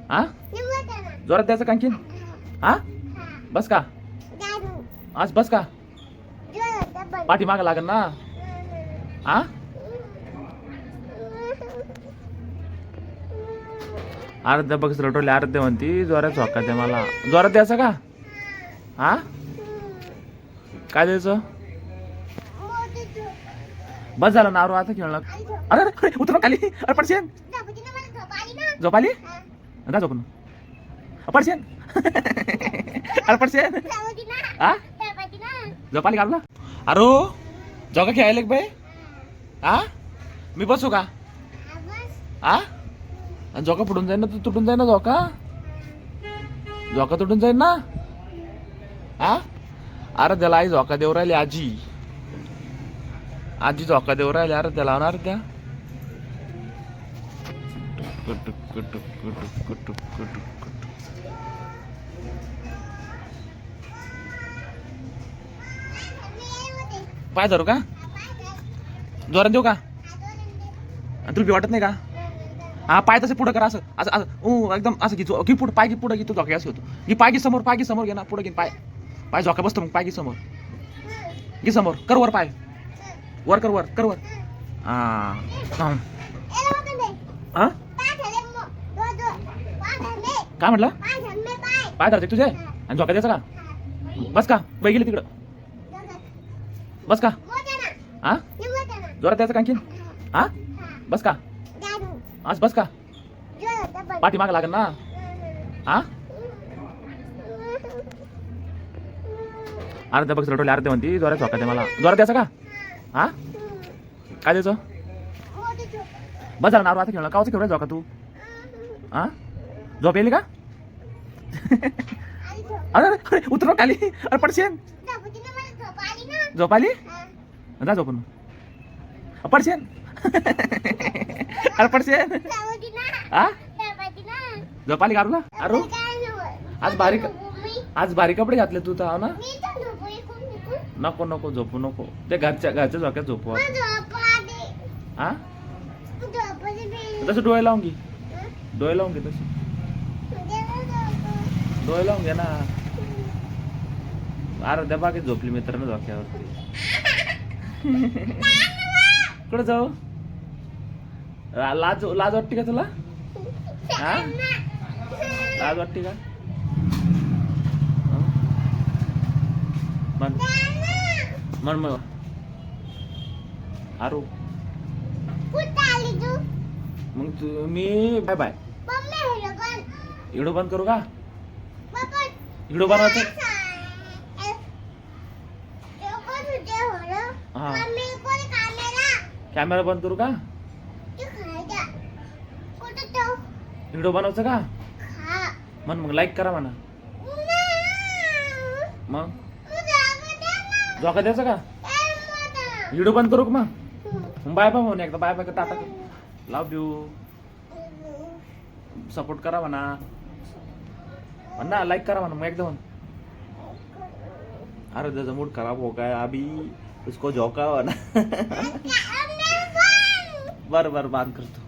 हा जोरात द्यायचं आणखीन. हा बस का आज बस का पाठी माग लागल ना. हा अर्ध्या बघ रटवले अर्ध्या म्हणती जोरात झोका द्या मला. जोरात द्यायचं का. हा काय द्यायचं. बस झालं ना आता खेळणं. अरे अरे उतर खाली. अरे पडशेन झोप आली जा झोपून पडशेन. अरे पडशेन हा झोप आली का. अरे झोका खेळायला बाई. हा मी बसू का. हा झोका फुटून जाईल ना. तू तुटून जाईल ना झोका. झोका तुटून जाईल ना. हा अरे त्याला आई झोका देऊ राहिली. आजी आजी झोका देऊ राहिली. अरे त्याला होणार त्या पाय धरू का. जोरात देऊ का. तुला भी वाटत नाही का. हा पाय तसे पुढे करा. असं असं असं एकदम असं की पुढे पाय की पुढे की तू झोके असं होतो. की पाय की समोर. पाय की समोर घे ना. पुढे घेईन पाय. पाय झोका बसतो मग. पाय की समोर घे. समोर कर वर. पाय वर कर. वर कर वर. हा काय म्हटलं. पाय धरते तुझे आणि झोका द्यायचा का. बस का बाई गेली तिकडं. बस का. हा जोरात द्यायचं का आणखीन. हा बस का आज बस का पाठी माग लागल ना. हा अर्ध्या बघ रटवले अर्ध्या म्हणती जोरात झोका द्या मला. जोरात द्यायचं का. हा काय द्यायचं. बस झालं ना आता खेळणं. कावचं खेळ झोका तू. हा झोप येईल का. अरे अरे उतर खाली. अरे पडशेन झोप आली जा झोपून पडशेन. अरे पडशेन हा झोप आली का तुला. अरे आज भारी कपडे घातले तू तर. ना नको नको झोपू नको. ते घरच्या झोक्यात झोपू. हा तसं डोळे लावून घे. डोळे लावून घे तसं. डोळे लावून घे ना. अर्ध्या बागेत झोपली मित्रांनो झोक्यावरती. कुठं जाऊ. लाज लाज वाटते का तुला. हा लाज वाटते का. मन मन मग आरू मग तू मी बाय बाय. व्हिडिओ बंद करू का. व्हिडिओ बनवायचं. हा कॅमेरा बंद करू का. व्हिडिओ बनवायचं का. मग लाईक करा म्हणा. मग झोका द्यायचा का. व्हिडिओ बंद करू का मग. बाय बाय म्हणून एकदा bye bye tata. Love you. Support करा म्हणा. लाईक करा म्हणा मग एकदम. अरे त्याचा मूड खराब हो गया अभी. उसको झोंका म्हणा. बर बर बात करतो.